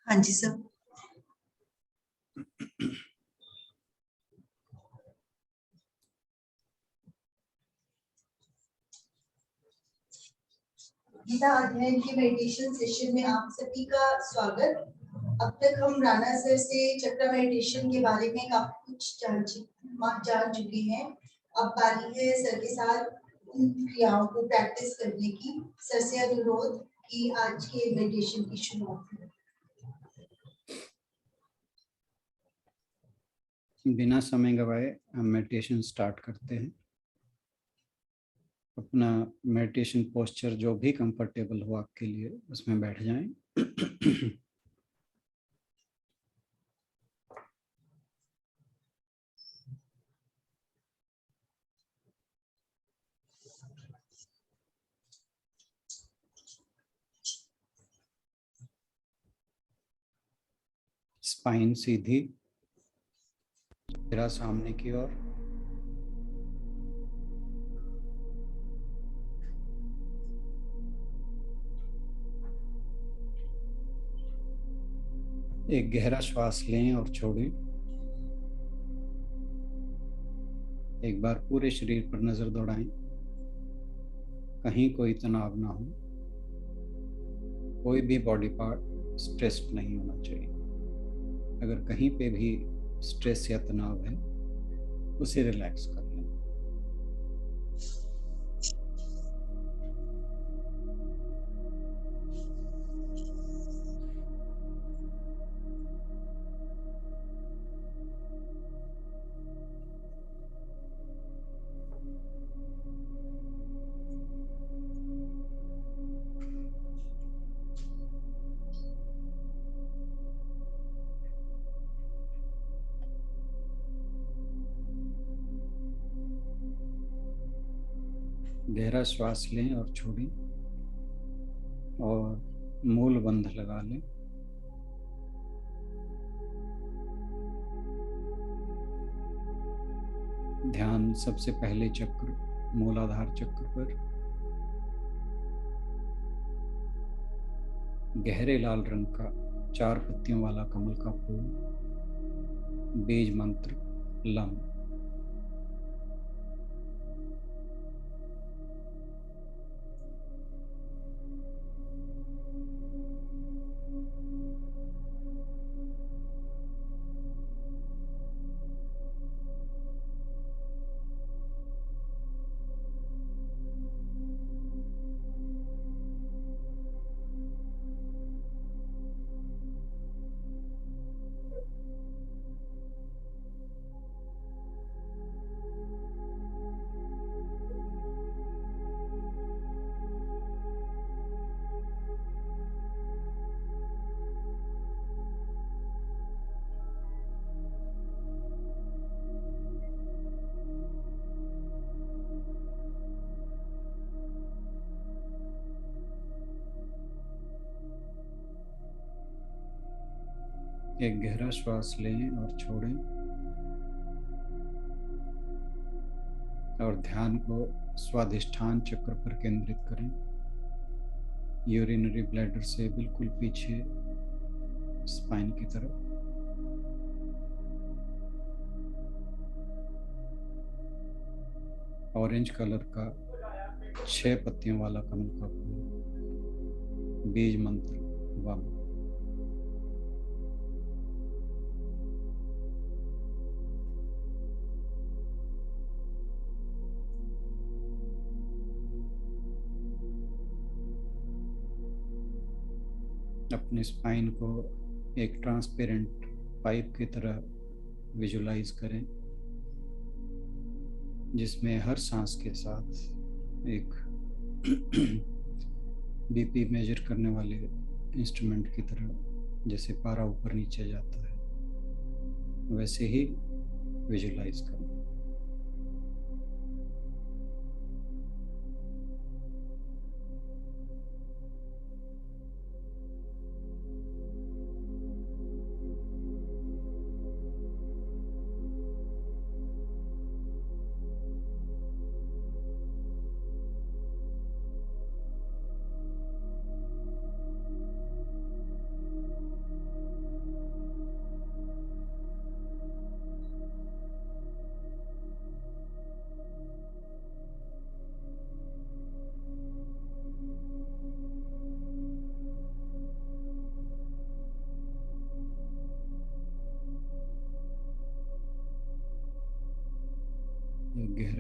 हाँ जी सर। गीता अध्ययन के मेडिटेशन सेशन में आप सभी का स्वागत। अब तक हम राणा सर से चक्र मेडिटेशन के बारे में काफी कुछ जान चुके हैं। अब बारी है सर के साथ उन क्रियाओं को प्रैक्टिस करने की। सर से अनुरोध कि आज के मेडिटेशन की शुरुआत करें। बिना समय गवाए हम मेडिटेशन स्टार्ट करते हैं। अपना मेडिटेशन पोस्चर जो भी कंफर्टेबल हो आपके लिए उसमें बैठ जाएं। स्पाइन सीधी, चेहरा सामने की ओर। एक गहरा श्वास लें और छोड़ें। एक बार पूरे शरीर पर नजर दौड़ाएं, कहीं कोई तनाव ना हो, कोई भी बॉडी पार्ट स्ट्रेस्ड नहीं होना चाहिए। अगर कहीं पे भी स्ट्रेस या तनाव है उसे रिलैक्स कर लें। गहरा श्वास लें और छोड़ें और मूल बंध लगा लें। ध्यान सबसे पहले चक्र मूलाधार चक्र पर। गहरे लाल रंग का 4 पत्तियों वाला कमल का फूल, बीज मंत्र लम। एक गहरा श्वास लें और छोड़ें और ध्यान को स्वादिष्ठान चक्र पर केंद्रित करें। यूरिनरी ब्लैडर से बिल्कुल पीछे स्पाइन की तरफ। ऑरेंज कलर का 6 पत्तियों वाला कमल का फूल, बीज मंत्र वम। अपने स्पाइन को एक ट्रांसपेरेंट पाइप की तरह विजुलाइज करें, जिसमें हर सांस के साथ एक बीपी मेजर करने वाले इंस्ट्रूमेंट की तरह जैसे पारा ऊपर नीचे जाता है वैसे ही विजुलाइज करें।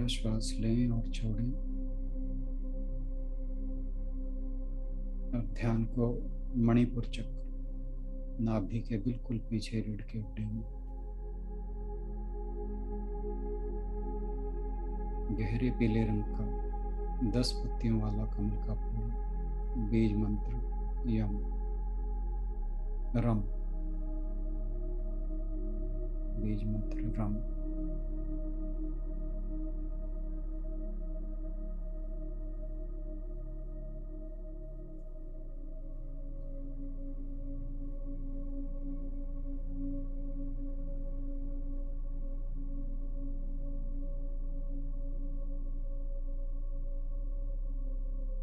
गहरा श्वास लें और छोड़ें और ध्यान को मणिपुर चक्र, नाभि के बिल्कुल पीछे रीढ़ के हड्डी में गहरे पीले रंग का 10 पत्तियों वाला कमल का फूल, बीज मंत्र यम रम, बीज मंत्र रम।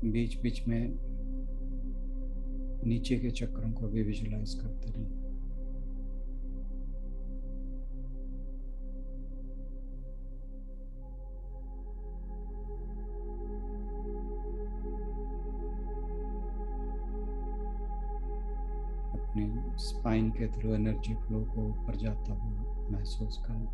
बीच बीच में नीचे के चक्रों को भी विजुलाइज करते रहें। अपने स्पाइन के थ्रू एनर्जी फ्लो को ऊपर जाता हुआ महसूस करें।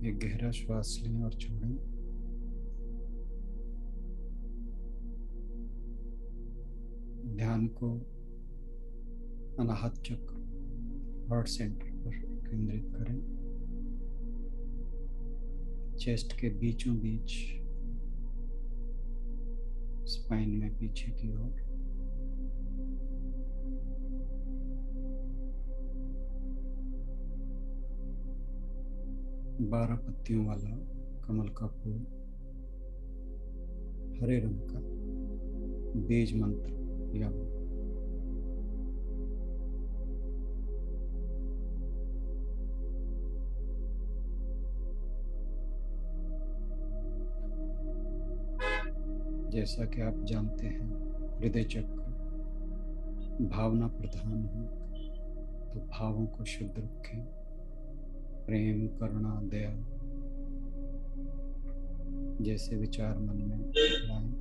एक गहरा श्वास लें और छोड़ें। ध्यान को अनाहत चक्र, हार्ट सेंटर पर केंद्रित करें। चेस्ट के बीचों बीच, स्पाइन में पीछे की ओर। बारह पत्तियों वाला कमल का फूल, हरे रंग का, बीज मंत्र यम। जैसा कि आप जानते हैं, हृदय चक्र भावना प्रधान है, तो भावों को शुद्ध रखें। प्रेम, करुणा, दया जैसे विचार मन में लाएं।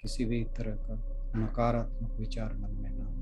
किसी भी तरह का नकारात्मक विचार मन में ना करें।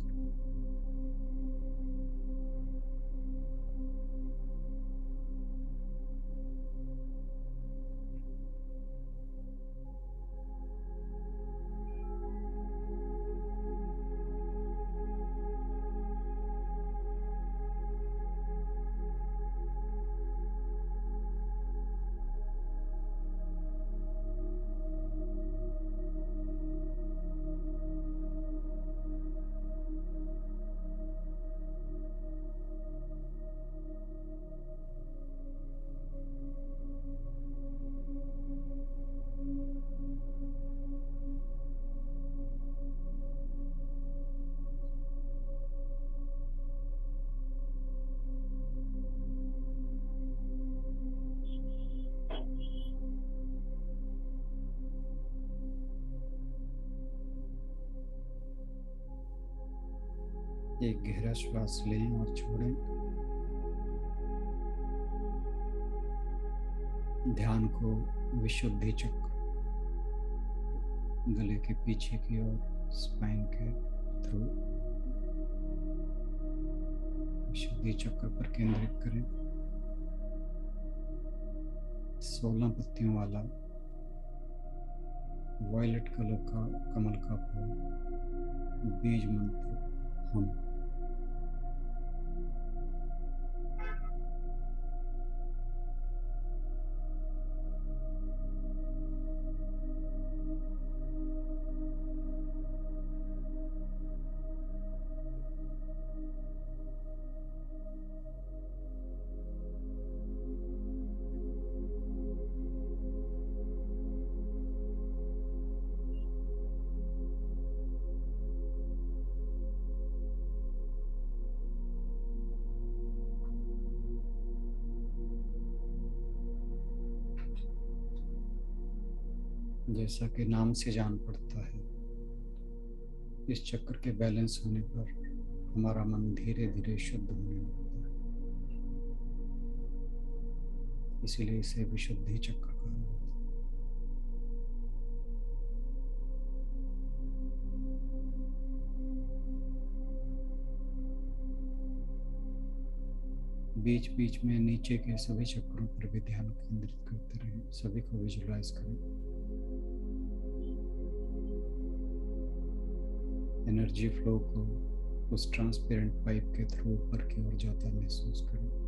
एक गहरा श्वास लें और छोड़ें। ध्यान को विशुद्धि चक्र, गले के पीछे की ओर, स्पाइन के थ्रू विशुद्धि चक्र पर केंद्रित करें। 16 पत्तियों वाला वायलेट कलर का कमल का फूल, बीज मंत्र हम। जैसा कि नाम से जान पड़ता है, इस चक्र के बैलेंस होने पर हमारा मन धीरे धीरे शुद्ध होने लगता है। इसीलिए इसे विशुद्धि चक्र कहा जाता है। बीच बीच में नीचे के सभी चक्रों पर भी ध्यान केंद्रित करते रहें, सभी को विजुलाइज करें। एनर्जी फ्लो को उस ट्रांसपेरेंट पाइप के थ्रू ऊपर की ओर जाता महसूस करें।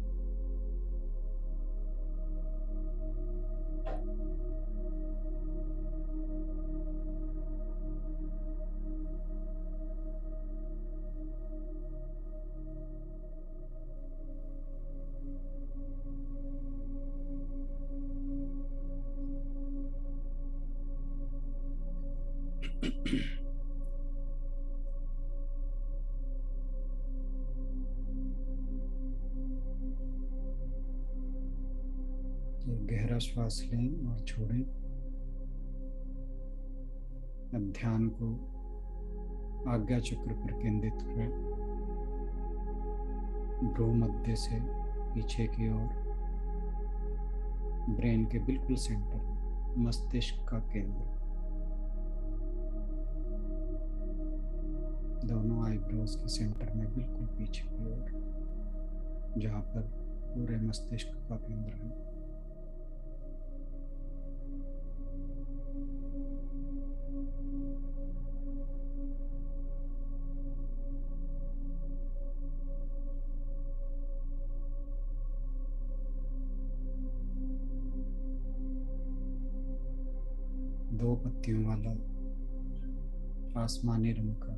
एक गहरा श्वास लें और छोड़ें। अब ध्यान को आज्ञा चक्र पर केंद्रित करें। भ्रू मध्य से पीछे की ओर, ब्रेन के बिल्कुल सेंटर, मस्तिष्क का केंद्र। दोनों आईब्रोज के सेंटर में बिल्कुल पीछे की ओर, जहाँ पर पूरे मस्तिष्क का केंद्र है। दो पत्तियों वाला आसमानी रंग का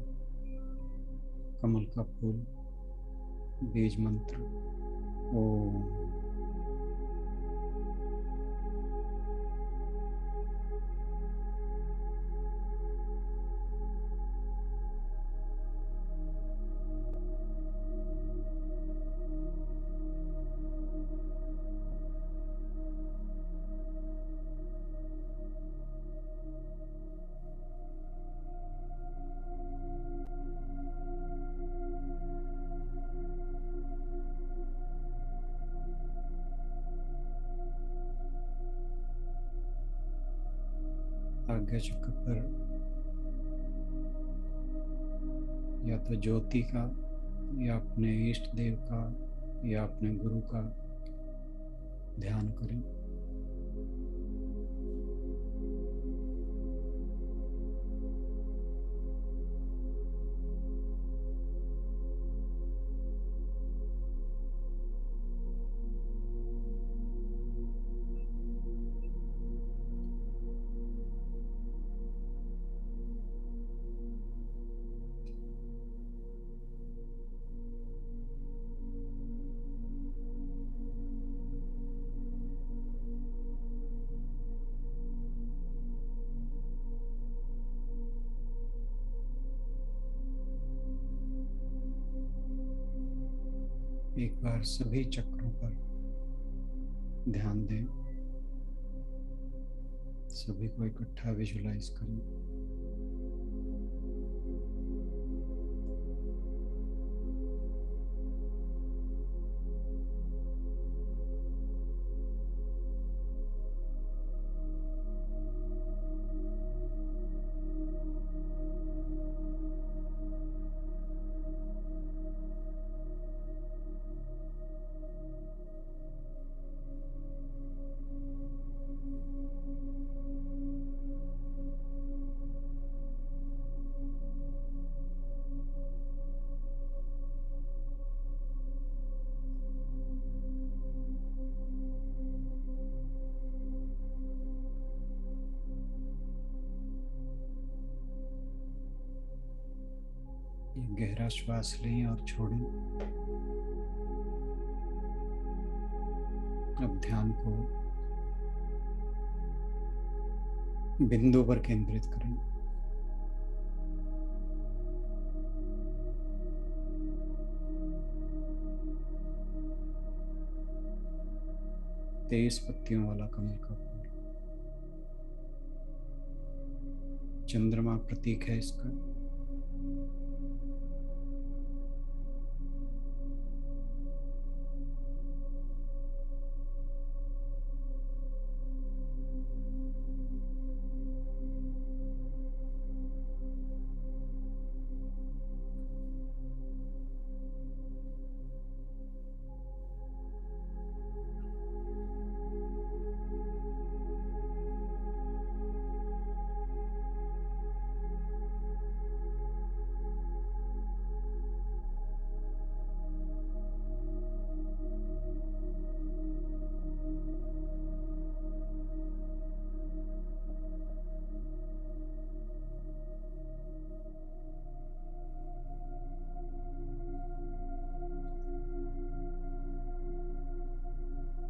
कमल का फूल, बीज मंत्र ओम। आज्ञा चक्र पर या तो ज्योति का, या अपने इष्ट देव का, या अपने गुरु का ध्यान करें। एक बार सभी चक्रों पर ध्यान दें, सभी को इकट्ठा विजुलाइज करें। गहरा श्वास लें और छोड़ें। अब ध्यान को बिंदु पर केंद्रित करें। तेईस पत्तियों वाला कमल का फूल, चंद्रमा प्रतीक है इसका।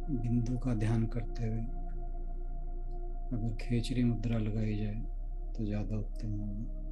बिंदु का ध्यान करते हुए अगर खेचरी मुद्रा लगाई जाए तो ज़्यादा उत्तम होगा।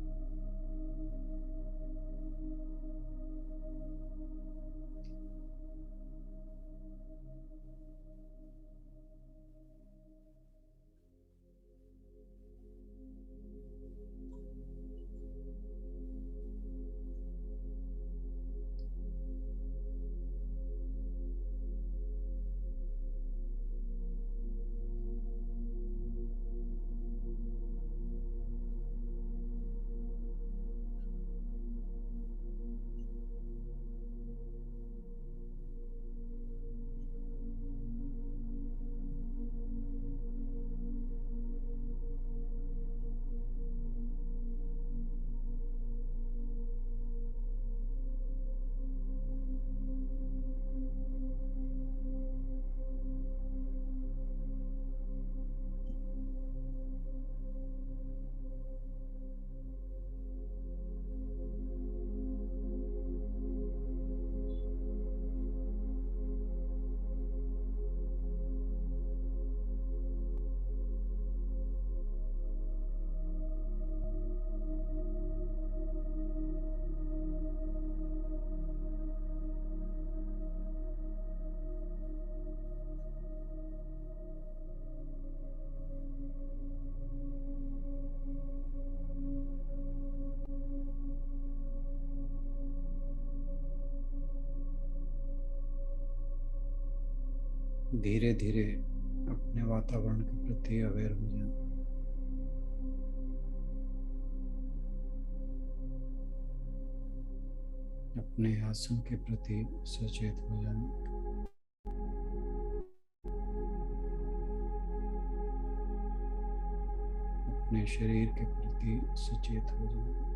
धीरे धीरे अपने वातावरण के प्रति अवेयर हो जाए। अपने आसन के प्रति सचेत हो जाए। अपने शरीर के प्रति सचेत हो जाए।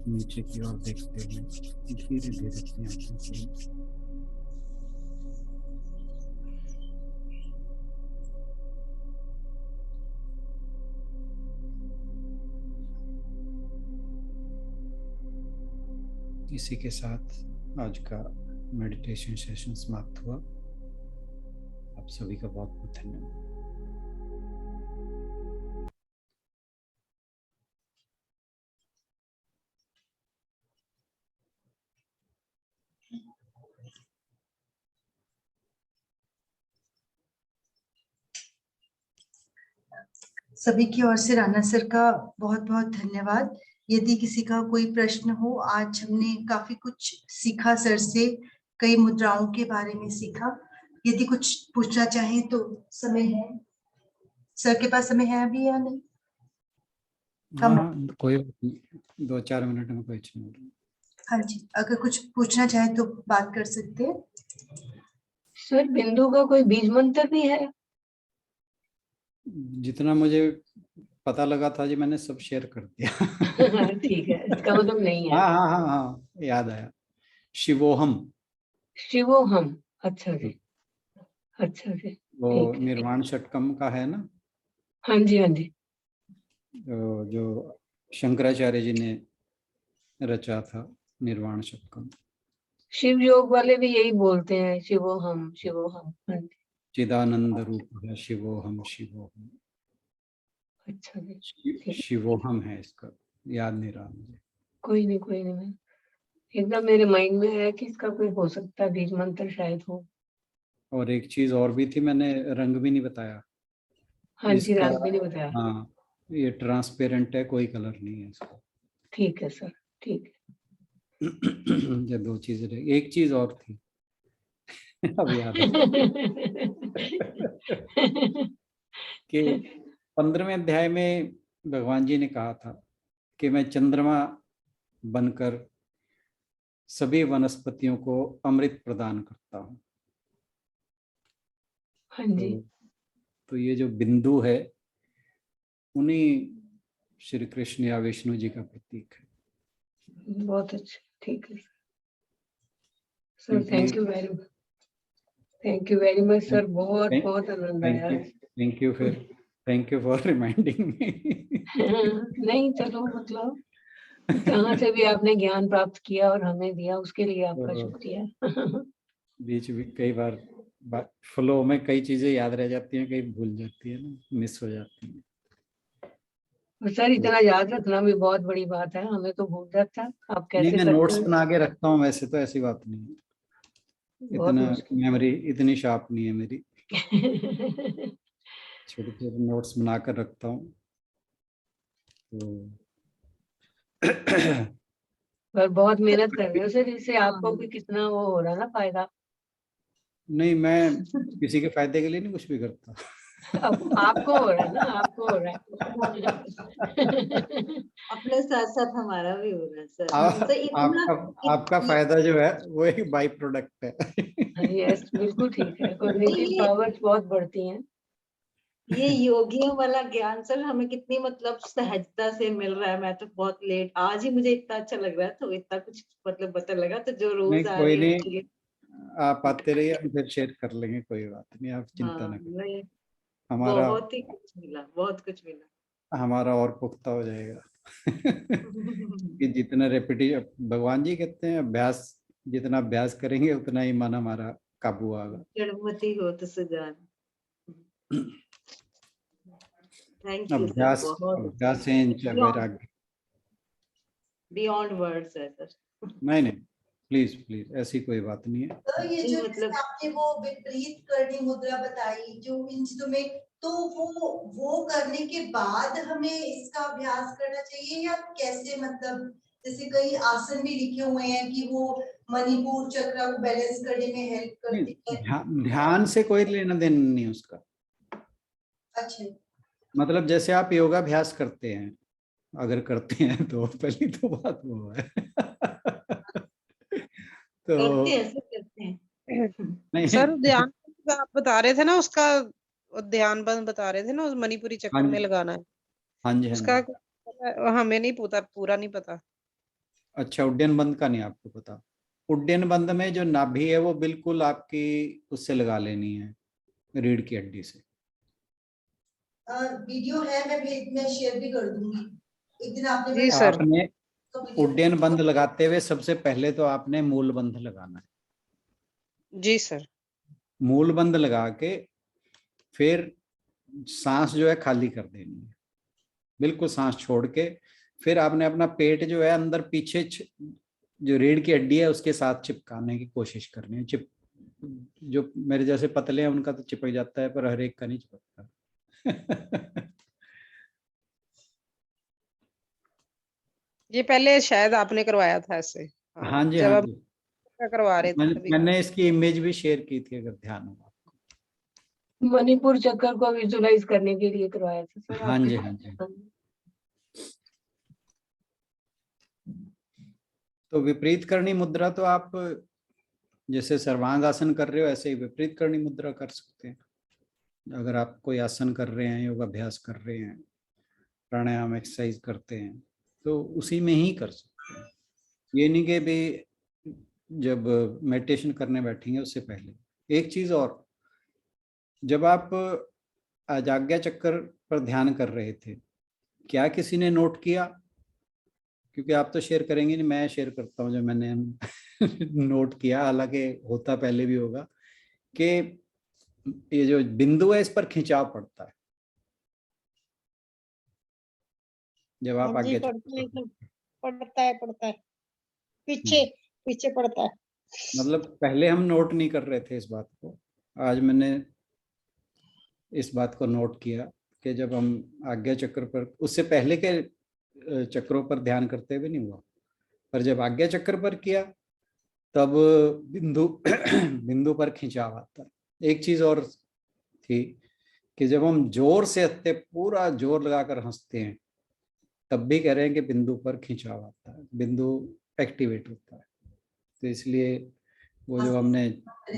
नीचे की ओर देखते हुए धीरे धीरे अपनी आंखें खोलें। इसी के साथ आज का मेडिटेशन सेशन समाप्त हुआ। आप सभी का बहुत बहुत धन्यवाद। सभी की ओर से राणा सर का बहुत बहुत धन्यवाद। यदि किसी का कोई प्रश्न हो, आज हमने काफी कुछ सीखा सर से, कई मुद्राओं के बारे में सीखा। यदि कुछ पूछना चाहें तो समय है। सर के पास समय है अभी या नहीं? हाँ, कोई 2-4 मिनट में कोई नहीं। हाँ जी, अगर कुछ पूछना चाहे तो बात कर सकते हैं। सर, बिंदु का कोई बीज मंत्र भी है? जितना मुझे पता लगा था जी, मैंने सब शेयर कर दिया। ठीक है, इसका मतलब नहीं है। हाँ हाँ हाँ हाँ, याद आया। शिवोहम। शिवोहम, अच्छा जी, अच्छा जी। वो ठीक है। निर्वाण षटकम का है ना, हाँ जी, हाँ जी। जो शंकराचार्य जी ने रचा था, निर्वाण षटकम। शिव योग वाले भी यही बोलते हैं, शिवोहम शिवोहम। हाँ जी, चिदानंद रूप है शिवोहम शिवोहम। अच्छा जी, ठीक। शिवोहम है इसका, याद नहीं रहा मुझे। कोई नहीं मैं एकदम मेरे माइंड में है कि इसका कोई हो सकता है बीज मंत्र शायद हो। और एक चीज और भी थी, मैंने रंग भी नहीं बताया हाँ जी, इसका। रंग भी नहीं बताया। हाँ, ये ट्रांसपेरेंट है, कोई कलर नहीं है इसका। ठीक है सर, ठीक ये दो चीजें रही, एक चीज और थी। अब याद है है। कि 15वें अध्याय में भगवान जी ने कहा था कि मैं चंद्रमा बनकर सभी वनस्पतियों को अमृत प्रदान करता हूँ। हाँ जी, तो ये जो बिंदु है उन्हीं श्री कृष्ण या विष्णु जी का प्रतीक है। बहुत अच्छा, ठीक है सर। क्योंकि thank you very much sir, बहुत थैंक बहुत आनंद थैंक आया। यू थैंक यू फिर thank you for reminding me. नहीं चलो, मतलब जहाँ से भी आपने ज्ञान प्राप्त किया और हमें दिया उसके लिए आपका शुक्रिया। बीच भी कई बार फ्लो में कई चीजें याद रह जाती हैं, कई भूल जाती है ना, मिस हो जाती हैं। और सर इतना याद रखना भी बहुत बड़ी बात है, हमें तो भूल जाता है। आप नहीं, कैसे मैं करते नोट्स हो? बना के रखता हूँ, वैसे तो ऐसी बात नहीं है। बहुत इतना मुश्किल। मेमोरी इतनी शार्प नहीं है मेरी। छोटे छोटे नोट्स बना कर रखता हूँ तो पर बहुत मेहनत कर रहे हो सर, इससे आपको भी कितना वो हो रहा है ना फायदा। नहीं, मैं किसी के फायदे के लिए नहीं कुछ भी करता। अब आपको हो रहा है ना, आपको हो रहा है। अपने साथ साथ हमारा भी हो रहा है सर। आप, सर इतना आपका फायदा जो है वो एक बाई प्रोडक्ट है। यस, बिल्कुल ठीक है, कॉग्निटिव ये पावर्स बहुत बढ़ती हैं। ये योगियों वाला ज्ञान सर हमें कितनी मतलब सहजता से मिल रहा है। मैं तो बहुत लेट, आज ही मुझे इतना अच्छा लग रहा है, तो इतना कुछ मतलब पता लगा, तो जो नहीं, रोज आ कोई रही है नहीं, उनके लिए। आप आते रहिए, हम फिर शेयर कर लेंगे, कोई बात नहीं, आप चिंता हाँ ना करें। नहीं, हमारा बहुत ही कुछ मिला, बहुत कुछ मिला। हमारा और पुख्ता हो जाएगा। कि जितना रेपिटेशन, भगवान जी कहते हैं अभ्यास, जितना अभ्यास करेंगे उतना ही मन हमारा काबू आएगा। जड़मती हो तो सुजान। थैंक यू सर, अभ्यास बहुत अच्छा अभ्यास लगा। वैराग्य। बियॉन्ड वर्ड्स है सर। नहीं नहीं, प्लीज प्लीज, ऐसी कोई बात नहीं है। तो ये नहीं जो मतलब आपने वो विपरीत करनी मुद्रा बताई जो इन चीजों में, तो वो करने के बाद हमें इसका अभ्यास करना चाहिए या कैसे? मतलब जैसे कई आसन भी लिखे हुए हैं कि वो मणिपुर चक्र को बैलेंस करने में हेल्प करते हैं। ध्यान से कोई लेना देना नहीं उसका। अच्छा, मतलब जैसे आप योगाभ्यास करते हैं, अगर करते हैं तो पहली तो बात वो है। करते तो हैं सर, करते हैं। नहीं। सर ध्यान का आप बता रहे थे ना, उसका ध्यान बंद बता रहे थे ना, उस मणिपुरी हाँ चक्र में जी, लगाना है हाँ जी, हाँ उसका जी। हमें नहीं पता, पूरा नहीं पता। अच्छा, उड्डयन बंद का नहीं आपको पता? उड्डयन बंद में जो नाभि है वो बिल्कुल आपकी उससे लगा लेनी है, रीढ़ की हड्डी से। वीडियो है, मैं शेयर भी कर दूंगी। एक दिन आपने जी बताया सर। आपने तो वीडियो। उड्डयन बंद लगाते हुए सबसे पहले तो आपने मूल बंध लगाना है। जी सर। मूल बंध लगा के फिर सांस जो है खाली कर देनी है, बिल्कुल सांस छोड़ के। फिर आपने अपना पेट जो है अंदर पीछे जो रीढ़ की हड्डी है उसके साथ चिपकाने की कोशिश करनी है। जो मेरे जैसे पतले हैं उनका तो चिपक जाता है, पर हर एक का नहीं चिपकता। ये पहले शायद आपने करवाया था ऐसे। हाँ, हाँ जी, जब हाँ हम जी। करवा रहे थे तभी। मैंने इसकी इमेज भी शेयर की थी, अगर ध्यान हो आपको। मणिपुर चक्कर को विजुलाइज करने के लिए करवाया था सर हाँ जी, आपने। हाँ जी। तो विपरीत करनी मुद्रा तो आप जैसे सर्वांग आसन कर रहे हो ऐसे ही विपरीत करनी मुद्रा कर सकते हैं। अगर आप कोई आसन कर रहे हैं, योग अभ्यास कर रहे हैं, प्राणायाम एक्सरसाइज करते हैं, तो उसी में ही कर सकते हैं। ये नहीं कि भी जब मेडिटेशन करने बैठेंगे उससे पहले। एक चीज और, जब आप आज्ञा चक्र पर ध्यान कर रहे थे, क्या किसी ने नोट किया? क्योंकि आप तो शेयर करेंगे नहीं, मैं शेयर करता हूँ जो मैंने नोट किया, हालांकि होता पहले भी होगा, कि ये जो बिंदु है इस पर खिंचाव पड़ता है। जब आप हाँ जी, आज्ञा पढ़ते हैं चक्र सब, पढ़ता है पीछे पीछे पढ़ता है। मतलब पहले हम नोट नहीं कर रहे थे इस बात को, आज मैंने इस बात को नोट किया कि जब हम आज्ञा चक्र पर, उससे पहले के चक्रों पर ध्यान करते हुए नहीं हुआ, पर जब आज्ञा चक्र पर किया तब बिंदु बिंदु पर खिंचाव आता है। एक चीज और थी कि जब हम जोर से हंसते, पूरा जोर लगाकर हंसते हैं, तब भी कह रहे हैं कि बिंदु पर खिंचाव आता है, बिंदु एक्टिवेट होता है। तो इसलिए वो जो हमने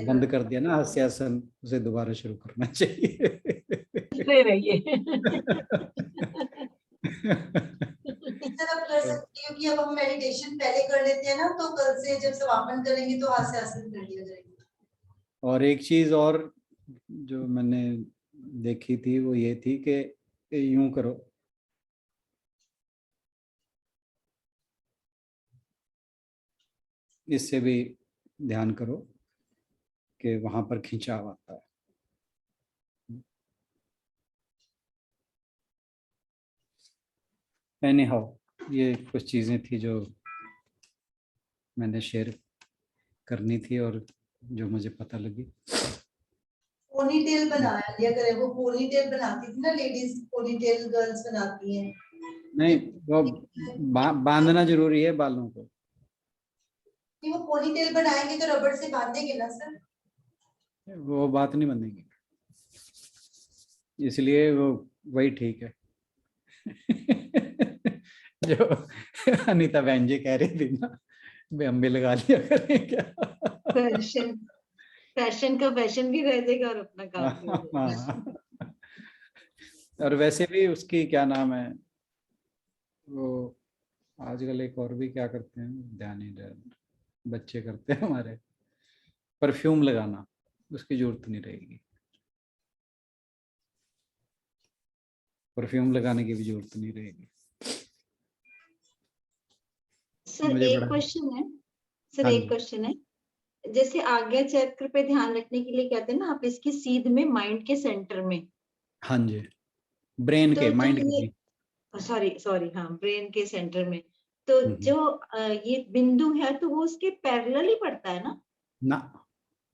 बंद कर दिया ना हास्यासन, उसे दोबारा शुरू करना चाहिए। हंसते रहिए। इस तरह कर सकती हूँ कि अब हम मेडिटेशन पहले कर लेते हैं ना, तो कल से जब समापन करेंगे तो हास्यासन कर लिया जाएगा। और एक चीज और जो मैंने देखी थी वो ये थी कि यूं करो, इससे भी ध्यान करो कि वहां पर खिंचाव आता है। एनी हाउ, ये कुछ चीजें थी जो मैंने शेयर करनी थी और जो मुझे पता लगी। पोनीटेल बना लिया करे, वो पोनीटेल बनाती थी ना लेडीज, पोनीटेल गर्ल्स बनाती हैं। नहीं, वो बांधना जरूरी है बालों को। नहीं, वो पोनीटेल बनाएंगे तो रबड़ से बांधेंगे ना सर? वो बात नहीं बनेगी, इसलिए वो वही ठीक है। जो अनीता बहन जी कह रही थी ना, वे हम भी लगा लिया करें क्या। फैशन फैशन का फैशन भी रह जाएगा और अपना काम भी हो जाएगा। हाँ। और वैसे भी उसकी क्या नाम है, वो आजकल एक और भी क्या करते हैं, ध्यान नहीं रहा, बच्चे करते हैं हमारे, परफ्यूम लगाना, उसकी जरूरत नहीं रहेगी, परफ्यूम लगाने की भी जरूरत नहीं रहेगी। सर मुझे एक बड़ा, क्वेश्चन है, सर हाँ एक जी, क्वेश्चन है, जैसे आज्ञा चक्र पे ध्यान रखने के लिए कहते हैं ना आप इसकी सीध में माइंड के सेंटर में, हाँ जी, ब्रेन तो के, जो माइंड के ये नहीं। सॉरी सॉरी हाँ ब्रेन के सेंटर में, तो जो ये बिंदु है तो वो उसके पैरेलल ही पड़ता है ना? ना,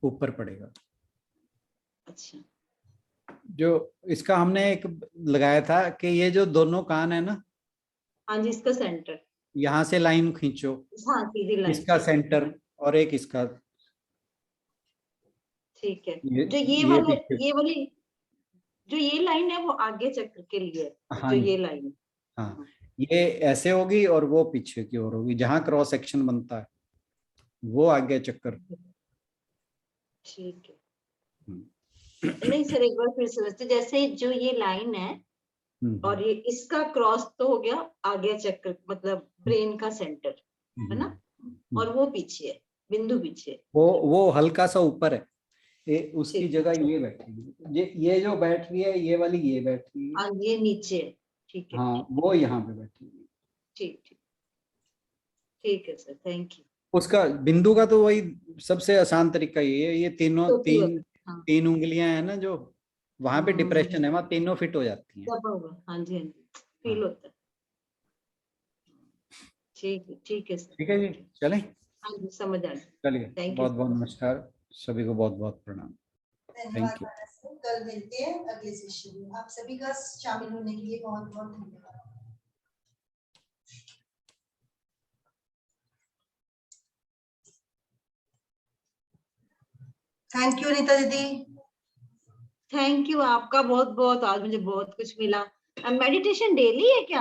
ऊपर पड़ेगा। अच्छा जो इसका हमने एक लगाया था कि ये जो दोनों कान है ना, हाँ जी, इसका सेंटर, यहाँ से लाइन खींचो, हाँ सीधी लाइन, इसका सेंटर और एक इसका, ठीक है। ये जो ये पीछे। ये वाली जो ये लाइन है वो आगे चक्र के लिए है, हाँ जो जी, ये लाइन है। हाँ, ये ऐसे होगी और वो पीछे की ओर होगी, जहां क्रॉस सेक्शन बनता है वो आगे चक्कर। ठीक है, हम्म, नहीं सर एक बार फिर से समझते, जैसे जो ये लाइन है और ये इसका क्रॉस तो हो गया आगे चक्र, मतलब ब्रेन का सेंटर है ना, और वो पीछे है, बिंदु पीछे है। वो हल्का सा ऊपर है, ये उसकी ठीक है, जगह ये बैठेगी, ये जो बैठ रही है, ये वाली ये बैठ रही है, हाँ ये नीचे है, ठीक है, हाँ वो यहाँ पे बैठेगी। ठीक ठीक ठीक है सर, थैंक यू। उसका बिंदु का तो वही सबसे आसान तरीका ये है, ये तीनों छोटी तीन होता है, हाँ तीन उंगलियां हैं ना, जो वहां पे डिप्रेशन है, वहां तीनों फिट हो जाती हैं। दबा हुआ, हाँ जी हाँ जी, फील हाँ, होता है, ठीक है सर, ठीक है जी, चलें, हाँ जी समझ आ गया, चलिए, थैंक यू। बहुत बहुत नमस्कार, सभी को बहुत बहुत प्रणाम, धन्यवाद थैंक यू। मानस सर, कल मिलते हैं अगले सेशन में। आप सभी का शामिल होने के लिए बहुत बहुत धन्यवाद। थैंक यू नीता दीदी। थैंक यू आपका बहुत बहुत, आज मुझे बहुत कुछ मिला। मेडिटेशन डेली है क्या?